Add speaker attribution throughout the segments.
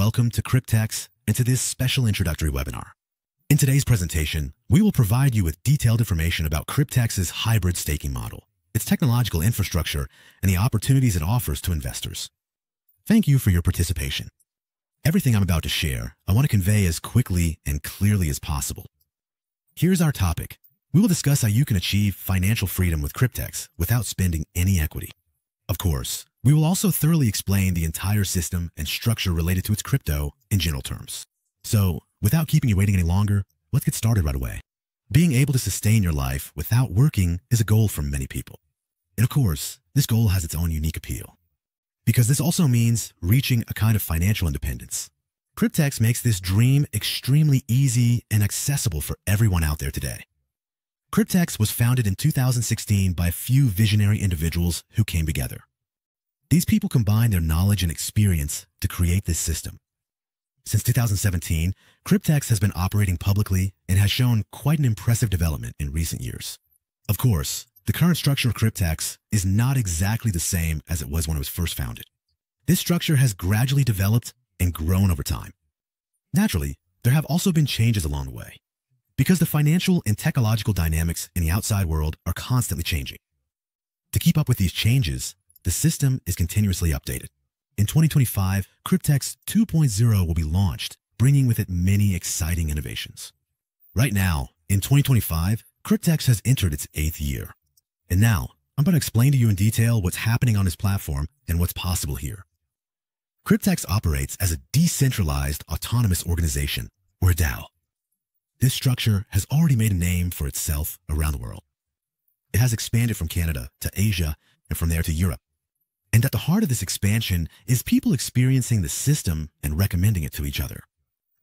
Speaker 1: welcome to cryptex and to this special introductory webinar. In today's presentation, we will provide you with detailed information about cryptex's hybrid staking model, its technological infrastructure, and the opportunities it offers to investors. Thank you for your participation. Everything I'm about to share, I want to convey as quickly and clearly as possible. Here's our topic. We will discuss how you can achieve financial freedom with cryptex without spending any equity. Of course, we will also thoroughly explain the entire system and structure related to its crypto in general terms. So, without keeping you waiting any longer, let's get started right away. Being able to sustain your life without working is a goal for many people. And of course, this goal has its own unique appeal, because this also means reaching a kind of financial independence. Cryptex makes this dream extremely easy and accessible for everyone out there today. Cryptex was founded in 2016 by a few visionary individuals who came together. These people combined their knowledge and experience to create this system. Since 2017, Cryptex has been operating publicly and has shown quite an impressive development in recent years. Of course, the current structure of Cryptex is not exactly the same as it was when it was first founded. This structure has gradually developed and grown over time. Naturally, there have also been changes along the way, because the financial and technological dynamics in the outside world are constantly changing. To keep up with these changes, the system is continuously updated. In 2025, Cryptex 2.0 will be launched, bringing with it many exciting innovations. Right now, in 2025, Cryptex has entered its 8th year. And now, I'm going to explain to you in detail what's happening on this platform and what's possible here. Cryptex operates as a decentralized autonomous organization, or a DAO. This structure has already made a name for itself around the world. It has expanded from Canada to Asia and from there to Europe. And at the heart of this expansion is people experiencing the system and recommending it to each other.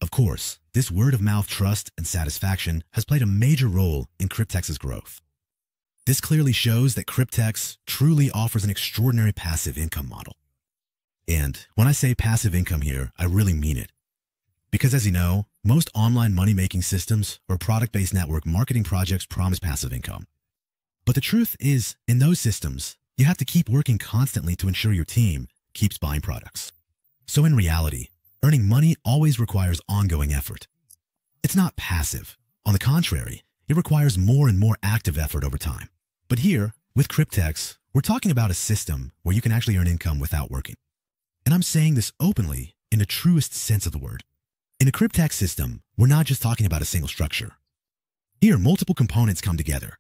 Speaker 1: Of course, this word-of-mouth trust and satisfaction has played a major role in Cryptex's growth. This clearly shows that Cryptex truly offers an extraordinary passive income model. And when I say passive income here, I really mean it. Because as you know, most online money-making systems or product-based network marketing projects promise passive income. But the truth is, in those systems, you have to keep working constantly to ensure your team keeps buying products. So in reality, earning money always requires ongoing effort. It's not passive. On the contrary, it requires more and more active effort over time. But here, with Cryptex, we're talking about a system where you can actually earn income without working. And I'm saying this openly in the truest sense of the word. In a Cryptex system, we're not just talking about a single structure. Here, multiple components come together.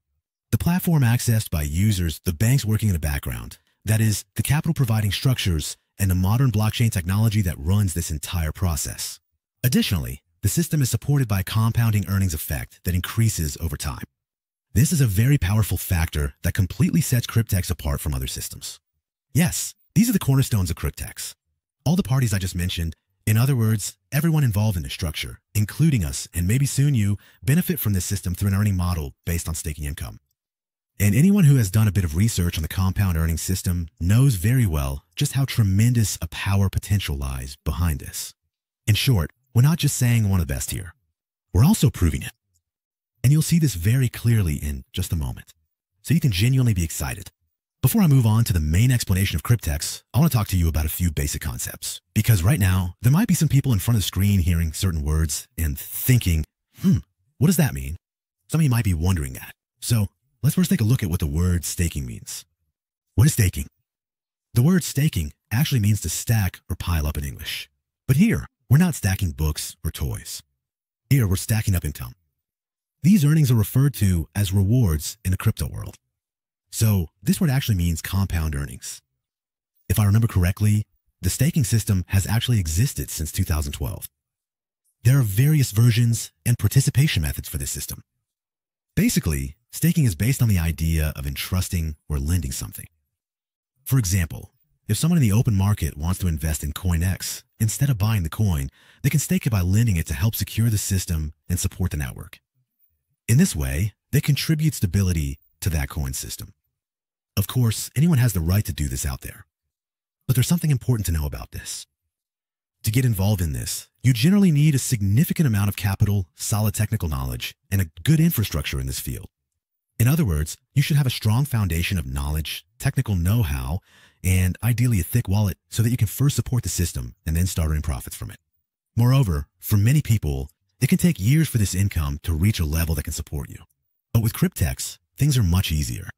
Speaker 1: The platform accessed by users, the banks working in the background, that is, the capital providing structures, and the modern blockchain technology that runs this entire process. Additionally, the system is supported by a compounding earnings effect that increases over time. This is a very powerful factor that completely sets Cryptex apart from other systems. Yes, these are the cornerstones of Cryptex. All the parties I just mentioned, in other words, everyone involved in the structure, including us and maybe soon you, benefit from this system through an earning model based on staking income. And anyone who has done a bit of research on the compound earning system knows very well just how tremendous a power potential lies behind this. In short, we're not just saying one of the best here. We're also proving it. And you'll see this very clearly in just a moment. So you can genuinely be excited. Before I move on to the main explanation of Cryptex, I want to talk to you about a few basic concepts. Because right now, there might be some people in front of the screen hearing certain words and thinking, what does that mean? Some of you might be wondering that. So let's first take a look at what the word staking means. What is staking? The word staking actually means to stack or pile up in English. But here, we're not stacking books or toys. Here, we're stacking up income. These earnings are referred to as rewards in the crypto world. So this word actually means compound earnings. If I remember correctly, the staking system has actually existed since 2012. There are various versions and participation methods for this system. Basically, staking is based on the idea of entrusting or lending something. For example, if someone in the open market wants to invest in coin X, instead of buying the coin, they can stake it by lending it to help secure the system and support the network. In this way, they contribute stability to that coin system. Of course, anyone has the right to do this out there. But there's something important to know about this. To get involved in this, you generally need a significant amount of capital, solid technical knowledge, and a good infrastructure in this field. In other words, you should have a strong foundation of knowledge, technical know-how, and ideally a thick wallet so that you can first support the system and then start earning profits from it. Moreover, for many people, it can take years for this income to reach a level that can support you. But with cryptex, things are much easier.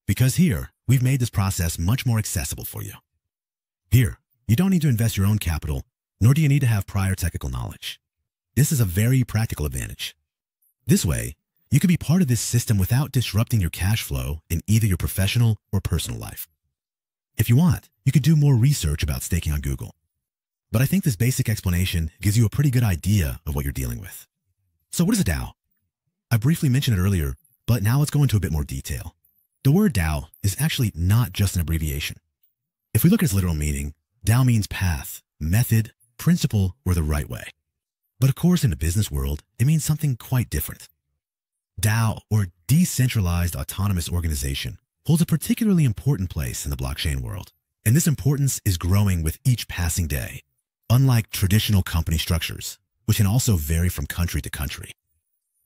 Speaker 1: Because here, we've made this process much more accessible for you. Here, you don't need to invest your own capital, nor do you need to have prior technical knowledge. This is a very practical advantage. This way, you can be part of this system without disrupting your cash flow in either your professional or personal life. If you want, you could do more research about staking on Google. But I think this basic explanation gives you a pretty good idea of what you're dealing with. So what is a DAO? I briefly mentioned it earlier, but now let's go into a bit more detail. The word DAO is actually not just an abbreviation. If we look at its literal meaning, DAO means path, method, principle, or the right way. But of course, in the business world, it means something quite different. DAO, or Decentralized Autonomous Organization, holds a particularly important place in the blockchain world. And this importance is growing with each passing day, unlike traditional company structures, which can also vary from country to country.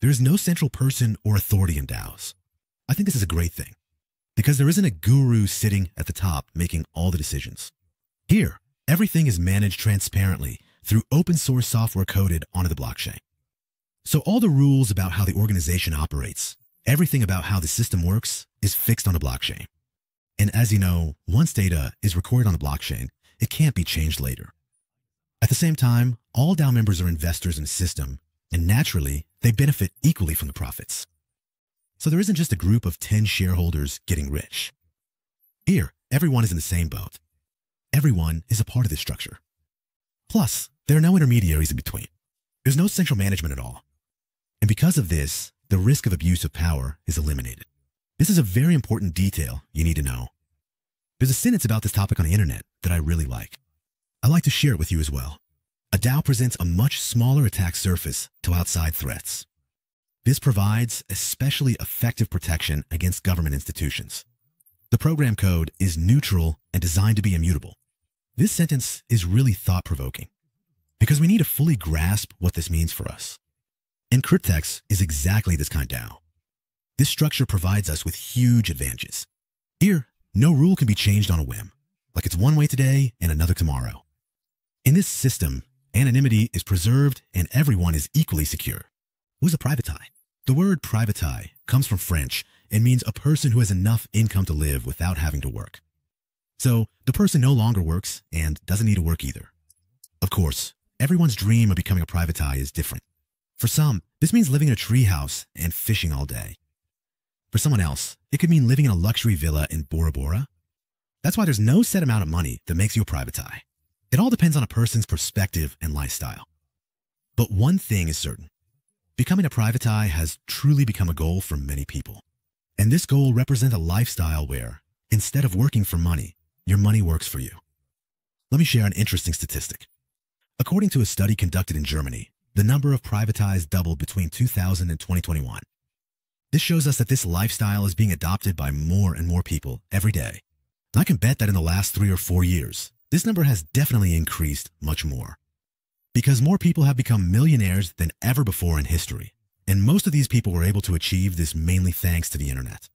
Speaker 1: There is no central person or authority in DAOs. I think this is a great thing, because there isn't a guru sitting at the top making all the decisions. Here, everything is managed transparently through open source software coded onto the blockchain. So all the rules about how the organization operates, everything about how the system works, is fixed on the blockchain. And as you know, once data is recorded on the blockchain, it can't be changed later. At the same time, all DAO members are investors in the system, and naturally, they benefit equally from the profits. So there isn't just a group of 10 shareholders getting rich. Here, everyone is in the same boat. Everyone is a part of this structure. Plus, there are no intermediaries in between. There's no central management at all. And because of this, the risk of abuse of power is eliminated. This is a very important detail you need to know. There's a sentence about this topic on the internet that I really like. I'd like to share it with you as well. A DAO presents a much smaller attack surface to outside threats. This provides especially effective protection against government institutions. The program code is neutral and designed to be immutable. This sentence is really thought-provoking because we need to fully grasp what this means for us. And cryptex is exactly this kind of DAO. This structure provides us with huge advantages. Here, no rule can be changed on a whim, like it's one way today and another tomorrow. In this system, anonymity is preserved and everyone is equally secure. Who's a private eye? The word private eye comes from French and means a person who has enough income to live without having to work. So the person no longer works and doesn't need to work either. Of course, everyone's dream of becoming a private eye is different. For some, this means living in a treehouse and fishing all day. For someone else, it could mean living in a luxury villa in Bora Bora. That's why there's no set amount of money that makes you a private eye. It all depends on a person's perspective and lifestyle. But one thing is certain. Becoming a private eye has truly become a goal for many people. And this goal represents a lifestyle where, instead of working for money, your money works for you. Let me share an interesting statistic. According to a study conducted in Germany, the number of private eyes doubled between 2000 and 2021. This shows us that this lifestyle is being adopted by more and more people every day. And I can bet that in the last 3 or 4 years, this number has definitely increased much more. Because more people have become millionaires than ever before in history. And most of these people were able to achieve this mainly thanks to the internet.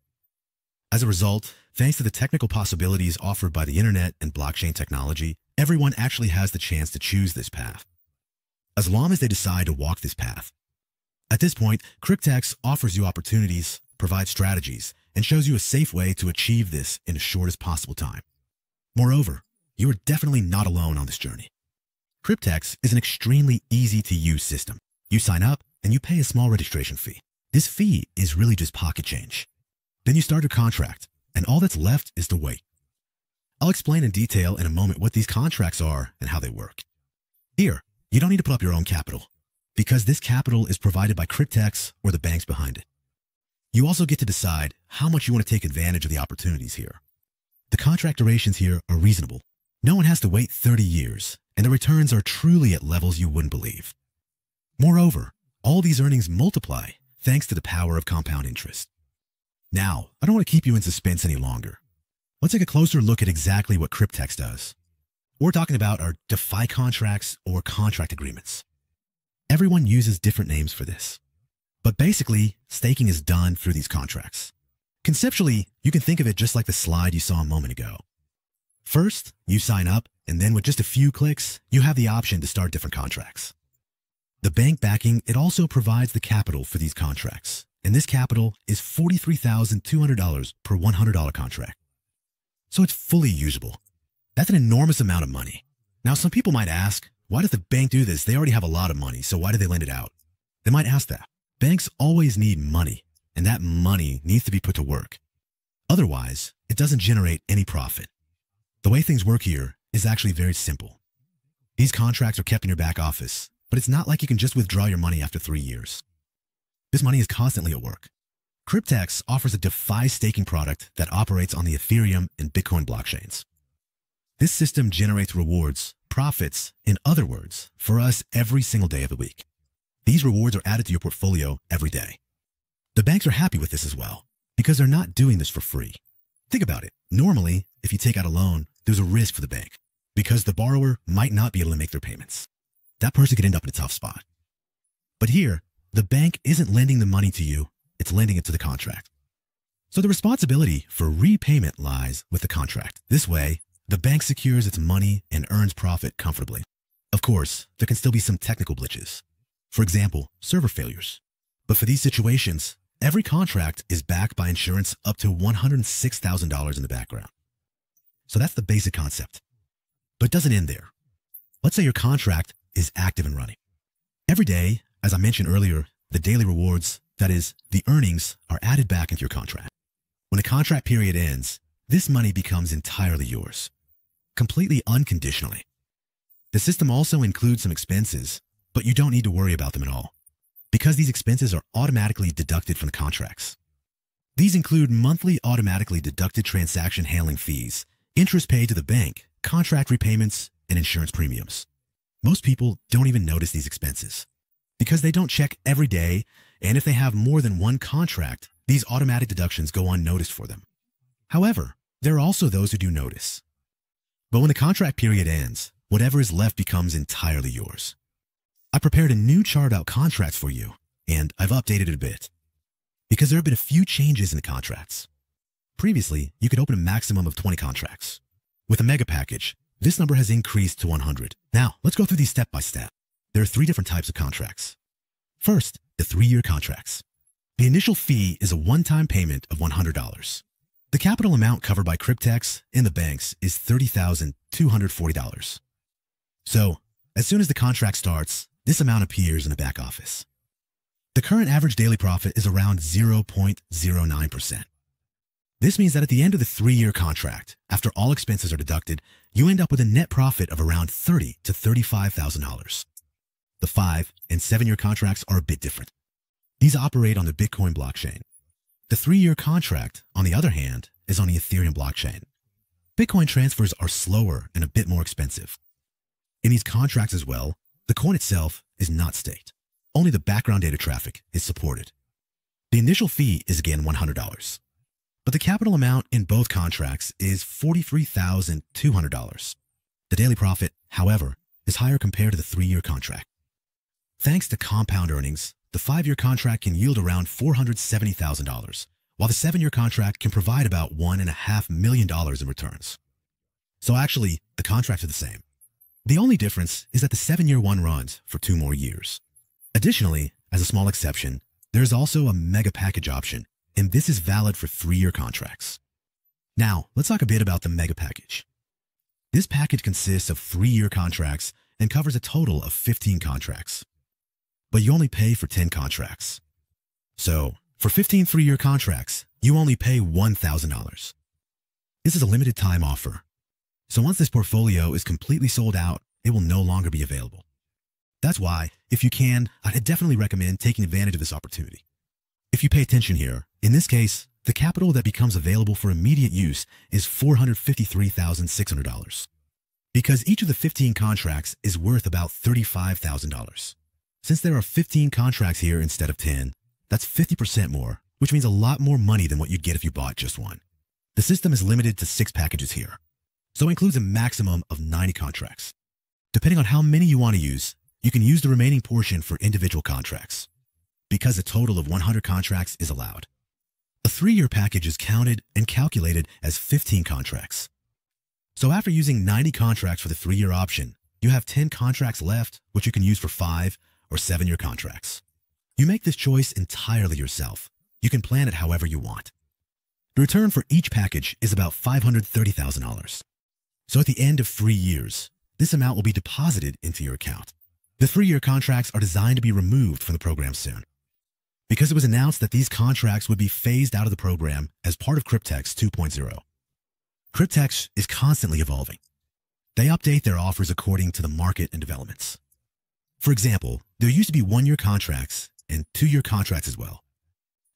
Speaker 1: As a result, thanks to the technical possibilities offered by the internet and blockchain technology, everyone actually has the chance to choose this path, as long as they decide to walk this path. At this point, cryptex offers you opportunities, provides strategies, and shows you a safe way to achieve this in the shortest possible time. Moreover, you are definitely not alone on this journey. Cryptex is an extremely easy-to-use system. You sign up and you pay a small registration fee. This fee is really just pocket change. Then you start your contract, and all that's left is to wait. I'll explain in detail in a moment what these contracts are and how they work. Here, you don't need to put up your own capital, because this capital is provided by cryptex or the banks behind it. You also get to decide how much you want to take advantage of the opportunities here. The contract durations here are reasonable. No one has to wait 30 years, and the returns are truly at levels you wouldn't believe. Moreover, all these earnings multiply thanks to the power of compound interest. Now, I don't want to keep you in suspense any longer. Let's take a closer look at exactly what cryptex does. What we're talking about are DeFi contracts or contract agreements. Everyone uses different names for this. But basically, staking is done through these contracts. Conceptually, you can think of it just like the slide you saw a moment ago. First, you sign up, and then with just a few clicks, you have the option to start different contracts. The bank backing, it also provides the capital for these contracts. And this capital is $43,200 per $100 contract. So it's fully usable. That's an enormous amount of money. Now, some people might ask, why does the bank do this? They already have a lot of money, so why do they lend it out? They might ask that. Banks always need money, and that money needs to be put to work. Otherwise, it doesn't generate any profit. The way things work here is actually very simple. These contracts are kept in your back office, but it's not like you can just withdraw your money after 3 years. This money is constantly at work. Cryptex offers a DeFi staking product that operates on the Ethereum and Bitcoin blockchains. This system generates rewards, profits, in other words, for us every single day of the week. These rewards are added to your portfolio every day. The banks are happy with this as well, because they're not doing this for free. Think about it. Normally, if you take out a loan, there's a risk for the bank, because the borrower might not be able to make their payments. That person could end up in a tough spot. But here, the bank isn't lending the money to you, it's lending it to the contract. So the responsibility for repayment lies with the contract. This way, the bank secures its money and earns profit comfortably. Of course, there can still be some technical glitches. For example, server failures. But for these situations, every contract is backed by insurance up to $106,000 in the background. So that's the basic concept. But it doesn't end there. Let's say your contract is active and running. Every day, as I mentioned earlier, the daily rewards, that is, the earnings, are added back into your contract. When the contract period ends, this money becomes entirely yours, completely unconditionally. The system also includes some expenses, but you don't need to worry about them at all, because these expenses are automatically deducted from the contracts. These include monthly automatically deducted transaction handling fees, interest paid to the bank, contract repayments, and insurance premiums. Most people don't even notice these expenses because they don't check every day, and if they have more than one contract, these automatic deductions go unnoticed for them. However, there are also those who do notice. But when the contract period ends, whatever is left becomes entirely yours. I prepared a new chart about contracts for you, and I've updated it a bit, because there have been a few changes in the contracts. Previously, you could open a maximum of 20 contracts. With a mega package, this number has increased to 100. Now, let's go through these step by step. There are 3 different types of contracts. First, the 3-year contracts. The initial fee is a one-time payment of $100. The capital amount covered by cryptex in the banks is $30,240. So, as soon as the contract starts, this amount appears in the back office. The current average daily profit is around 0.09%. This means that at the end of the 3-year contract, after all expenses are deducted, you end up with a net profit of around $30,000 to $35,000. The 5- and 7-year contracts are a bit different. These operate on the Bitcoin blockchain. The 3-year contract, on the other hand, is on the Ethereum blockchain. Bitcoin transfers are slower and a bit more expensive. In these contracts as well, the coin itself is not staked. Only the background data traffic is supported. The initial fee is again $100. But the capital amount in both contracts is $43,200. The daily profit, however, is higher compared to the 3-year contract. Thanks to compound earnings, the 5-year contract can yield around $470,000, while the 7-year contract can provide about $1.5 million in returns. So actually, the contracts are the same. The only difference is that the 7-year one runs for 2 more years. Additionally, as a small exception, there is also a mega package option, and this is valid for 3-year contracts. Now, let's talk a bit about the mega package. This package consists of 3-year contracts and covers a total of 15 contracts. But you only pay for 10 contracts. So, for 15 3-year contracts, you only pay $1,000. This is a limited time offer. So once this portfolio is completely sold out, it will no longer be available. That's why, if you can, I'd definitely recommend taking advantage of this opportunity. If you pay attention here, in this case, the capital that becomes available for immediate use is $453,600. Because each of the 15 contracts is worth about $35,000. Since there are 15 contracts here instead of 10, that's 50% more, which means a lot more money than what you'd get if you bought just one. The system is limited to 6 packages here, so it includes a maximum of 90 contracts. Depending on how many you want to use, you can use the remaining portion for individual contracts, because a total of 100 contracts is allowed. A 3-year package is counted and calculated as 15 contracts. So after using 90 contracts for the 3-year option, you have 10 contracts left, which you can use for 5 or 7-year contracts. You make this choice entirely yourself. You can plan it however you want. The return for each package is about $530,000. So at the end of 3 years, this amount will be deposited into your account. The 3-year contracts are designed to be removed from the program soon. Because it was announced that these contracts would be phased out of the program as part of cryptex 2.0. Cryptex is constantly evolving. They update their offers according to the market and developments. For example, there used to be 1-year contracts and 2-year contracts as well.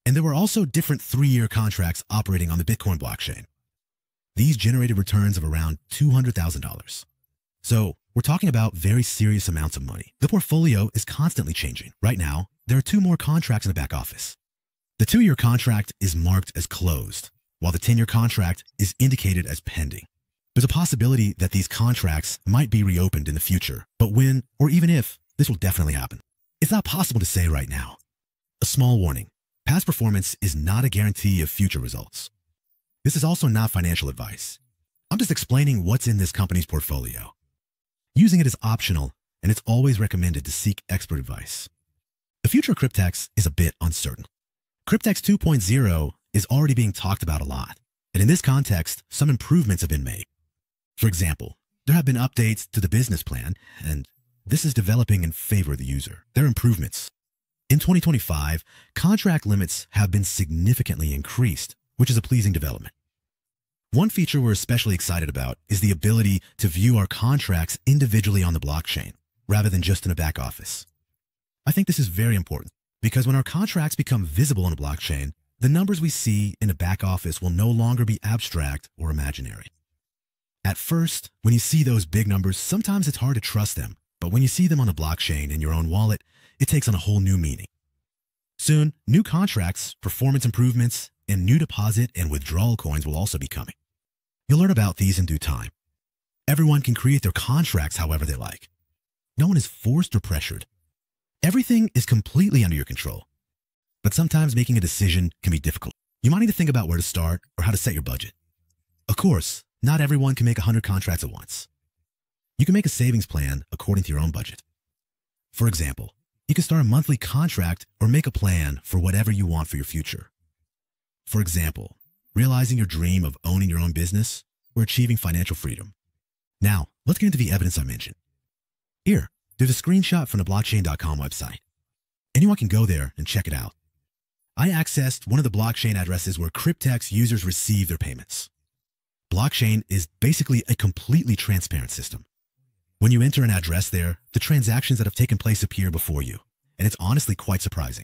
Speaker 1: And there were also different 3-year contracts operating on the Bitcoin blockchain. These generated returns of around $200,000. So we're talking about very serious amounts of money. The portfolio is constantly changing. Right now, there are 2 more contracts in the back office. The 2-year contract is marked as closed, while the 10-year contract is indicated as pending. There's a possibility that these contracts might be reopened in the future, but when, or even if, this will definitely happen. It's not possible to say right now. A small warning. Past performance is not a guarantee of future results. This is also not financial advice. I'm just explaining what's in this company's portfolio. Using it is optional, and it's always recommended to seek expert advice. The future of cryptex is a bit uncertain. Cryptex 2.0 is already being talked about a lot, and in this context, some improvements have been made. For example, there have been updates to the business plan, and this is developing in favor of the user. There are improvements. In 2025, contract limits have been significantly increased, which is a pleasing development. One feature we're especially excited about is the ability to view our contracts individually on the blockchain, rather than just in a back office. I think this is very important, because when our contracts become visible on a blockchain, the numbers we see in a back office will no longer be abstract or imaginary. At first, when you see those big numbers, sometimes it's hard to trust them, but when you see them on the blockchain in your own wallet, it takes on a whole new meaning. Soon, new contracts, performance improvements, and new deposit and withdrawal coins will also be coming. You'll learn about these in due time. Everyone can create their contracts however they like. No one is forced or pressured. Everything is completely under your control. But sometimes making a decision can be difficult. You might need to think about where to start or how to set your budget. Of course, not everyone can make 100 contracts at once. You can make a savings plan according to your own budget. For example, you can start a monthly contract or make a plan for whatever you want for your future. For example, realizing your dream of owning your own business or achieving financial freedom. Now, let's get into the evidence I mentioned. Here, there's a screenshot from the blockchain.com website. Anyone can go there and check it out. I accessed one of the blockchain addresses where cryptex users receive their payments. Blockchain is basically a completely transparent system. When you enter an address there, the transactions that have taken place appear before you, and it's honestly quite surprising.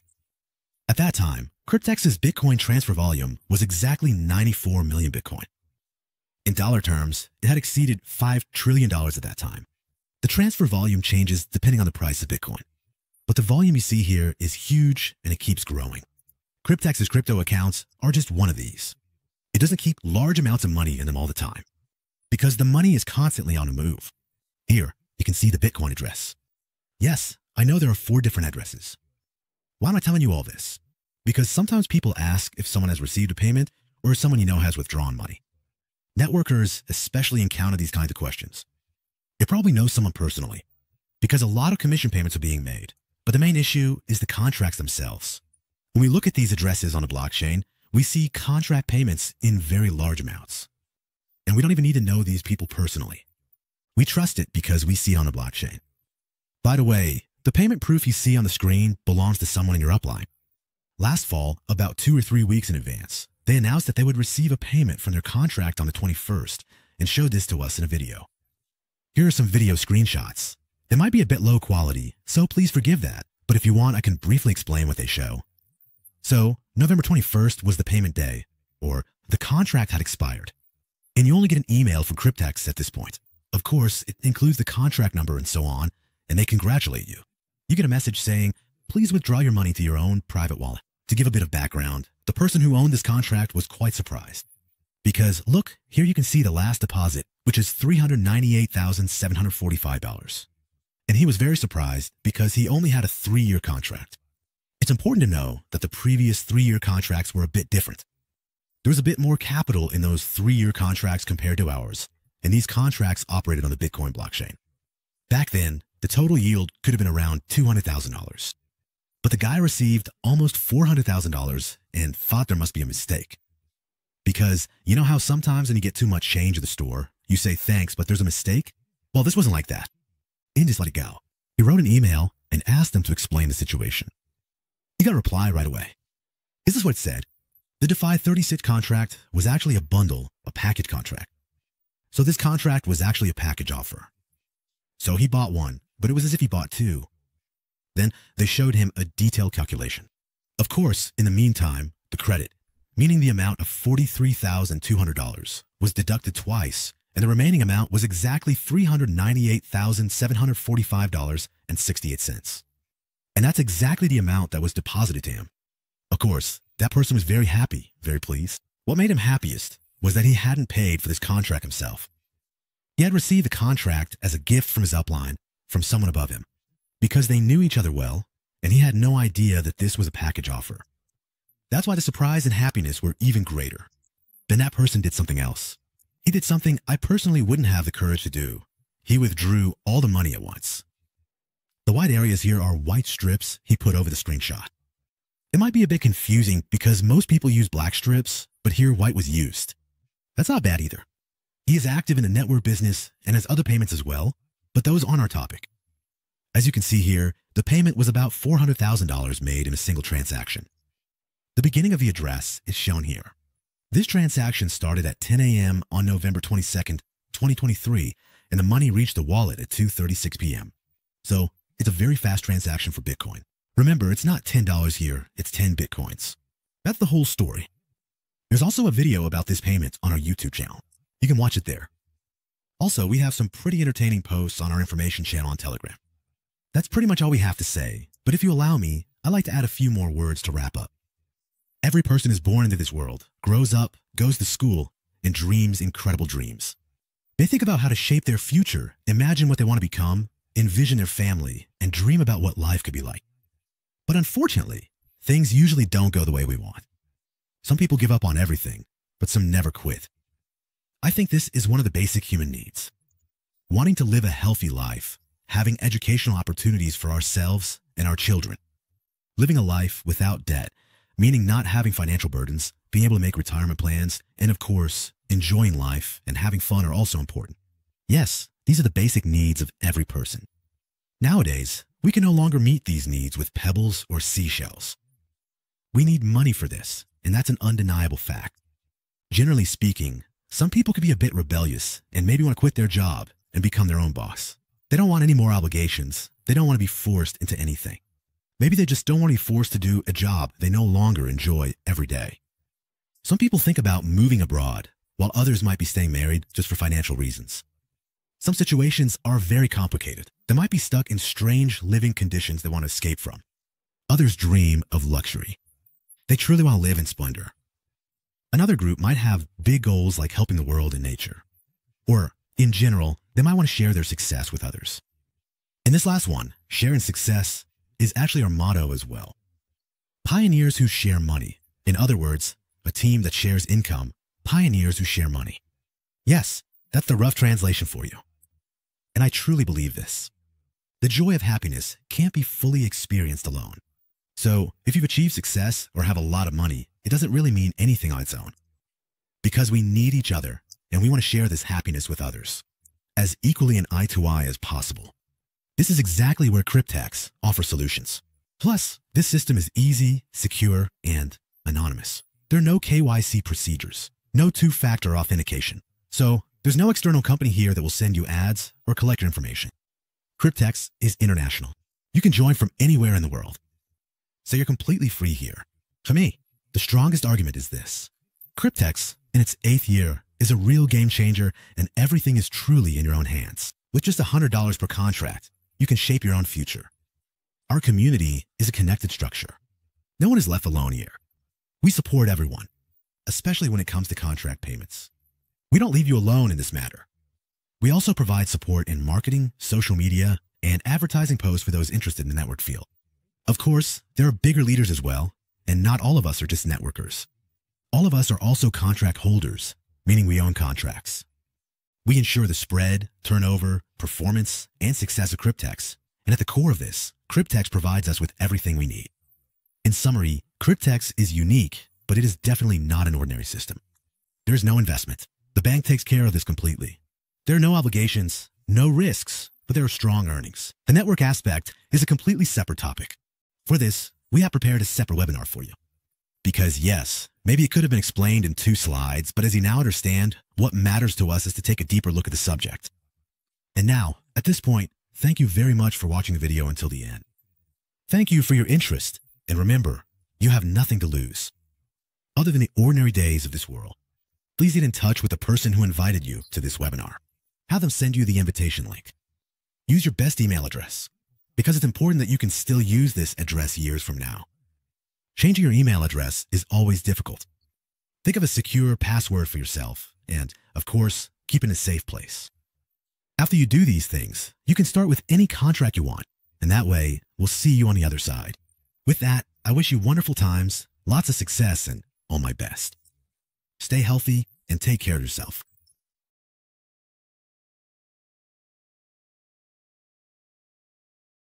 Speaker 1: At that time, cryptex's Bitcoin transfer volume was exactly 94 million Bitcoin. In dollar terms, it had exceeded $5 trillion at that time. The transfer volume changes depending on the price of Bitcoin, but the volume you see here is huge and it keeps growing. Cryptex's crypto accounts are just one of these. It doesn't keep large amounts of money in them all the time, because the money is constantly on the move. Here, you can see the Bitcoin address. Yes, I know there are 4 different addresses. Why am I telling you all this? Because sometimes people ask if someone has received a payment or if someone you know has withdrawn money. Networkers especially encounter these kinds of questions. You probably know someone personally, because a lot of commission payments are being made, but the main issue is the contracts themselves. When we look at these addresses on a blockchain, we see contract payments in very large amounts. And we don't even need to know these people personally. We trust it because we see it on the blockchain. By the way, the payment proof you see on the screen belongs to someone in your upline. Last fall, about 2 or 3 weeks in advance, they announced that they would receive a payment from their contract on the 21st and showed this to us in a video. Here are some video screenshots. They might be a bit low quality, so please forgive that, but if you want, I can briefly explain what they show. So, November 21st was the payment day, or the contract had expired. And you only get an email from cryptex at this point. Of course, it includes the contract number and so on, and they congratulate you. You get a message saying, please withdraw your money to your own private wallet. To give a bit of background, the person who owned this contract was quite surprised. Because look, here you can see the last deposit, which is $398,745. And he was very surprised because he only had a 3-year contract. It's important to know that the previous 3-year contracts were a bit different. There was a bit more capital in those 3-year contracts compared to ours, and these contracts operated on the Bitcoin blockchain. Back then, The total yield could have been around $200,000. But the guy received almost $400,000 and thought there must be a mistake. Because you know how sometimes when you get too much change at the store, you say thanks, but there's a mistake? Well, this wasn't like that. He didn't just let it go. He wrote an email and asked them to explain the situation. He got a reply right away. This is what it said. The Defy 36 contract was actually a bundle, a package contract. So this contract was actually a package offer. So he bought one, but it was as if he bought two. Then they showed him a detailed calculation. Of course, in the meantime, the credit, meaning the amount of $43,200, was deducted twice, and the remaining amount was exactly $398,745.68. And that's exactly the amount that was deposited to him. Of course, that person was very happy, very pleased. What made him happiest was that he hadn't paid for this contract himself. He had received the contract as a gift from his upline, from someone above him, because they knew each other well, and he had no idea that this was a package offer. That's why the surprise and happiness were even greater. Then that person did something else. He did something I personally wouldn't have the courage to do. He withdrew all the money at once. The white areas here are white strips he put over the screenshot. It might be a bit confusing because most people use black strips, but here white was used. That's not bad either. He is active in the network business and has other payments as well, but those aren't our topic. As you can see here, the payment was about $400,000 made in a single transaction. The beginning of the address is shown here. This transaction started at 10 a.m. on November 22nd, 2023, and the money reached the wallet at 2:36 p.m. So it's a very fast transaction for Bitcoin. Remember, it's not $10 here, it's 10 Bitcoins. That's the whole story. There's also a video about this payment on our YouTube channel. You can watch it there. Also, we have some pretty entertaining posts on our information channel on Telegram. That's pretty much all we have to say, but if you allow me, I'd like to add a few more words to wrap up. Every person is born into this world, grows up, goes to school, and dreams incredible dreams. They think about how to shape their future, imagine what they want to become, envision their family, and dream about what life could be like. But unfortunately, things usually don't go the way we want. Some people give up on everything, but some never quit. I think this is one of the basic human needs. Wanting to live a healthy life, having educational opportunities for ourselves and our children. Living a life without debt, meaning not having financial burdens, being able to make retirement plans, and of course, enjoying life and having fun are also important. Yes, these are the basic needs of every person. Nowadays, we can no longer meet these needs with pebbles or seashells. We need money for this, and that's an undeniable fact. Generally speaking, some people can be a bit rebellious and maybe want to quit their job and become their own boss. They don't want any more obligations. They don't want to be forced into anything. Maybe they just don't want to be forced to do a job they no longer enjoy every day. Some people think about moving abroad, while others might be staying married just for financial reasons. Some situations are very complicated. They might be stuck in strange living conditions they want to escape from. Others dream of luxury. They truly want to live in splendor. Another group might have big goals like helping the world and nature. Or, in general, they might want to share their success with others. And this last one, sharing success, is actually our motto as well. Pioneers who share money. In other words, a team that shares income. Pioneers who share money. Yes, that's the rough translation for you. And I truly believe this. The joy of happiness can't be fully experienced alone. So, if you've achieved success or have a lot of money, it doesn't really mean anything on its own. Because we need each other, and we want to share this happiness with others, as equally an eye to eye as possible. This is exactly where cryptex offers solutions. Plus, this system is easy, secure, and anonymous. There are no KYC procedures, no two-factor authentication. So, there's no external company here that will send you ads or collect your information. Cryptex is international. You can join from anywhere in the world. So you're completely free here. For me, the strongest argument is this. Cryptex, in its 8th year, is a real game changer and everything is truly in your own hands. With just $100 per contract, you can shape your own future. Our community is a connected structure. No one is left alone here. We support everyone, especially when it comes to contract payments. We don't leave you alone in this matter. We also provide support in marketing, social media, and advertising posts for those interested in the network field. Of course, there are bigger leaders as well, and not all of us are just networkers. All of us are also contract holders, meaning we own contracts. We ensure the spread, turnover, performance, and success of cryptex. And at the core of this, cryptex provides us with everything we need. In summary, cryptex is unique, but it is definitely not an ordinary system. There is no investment. The bank takes care of this completely. There are no obligations, no risks, but there are strong earnings. The network aspect is a completely separate topic. For this, we have prepared a separate webinar for you. Because yes, maybe it could have been explained in 2 slides, but as you now understand, what matters to us is to take a deeper look at the subject. And now, at this point, thank you very much for watching the video until the end. Thank you for your interest, and remember, you have nothing to lose. Other than the ordinary days of this world, please get in touch with the person who invited you to this webinar. Have them send you the invitation link. Use your best email address, because it's important that you can still use this address years from now. Changing your email address is always difficult. Think of a secure password for yourself, and, of course, keep it in a safe place. After you do these things, you can start with any contract you want, and that way, we'll see you on the other side. With that, I wish you wonderful times, lots of success, and all my best. Stay healthy and take care of yourself.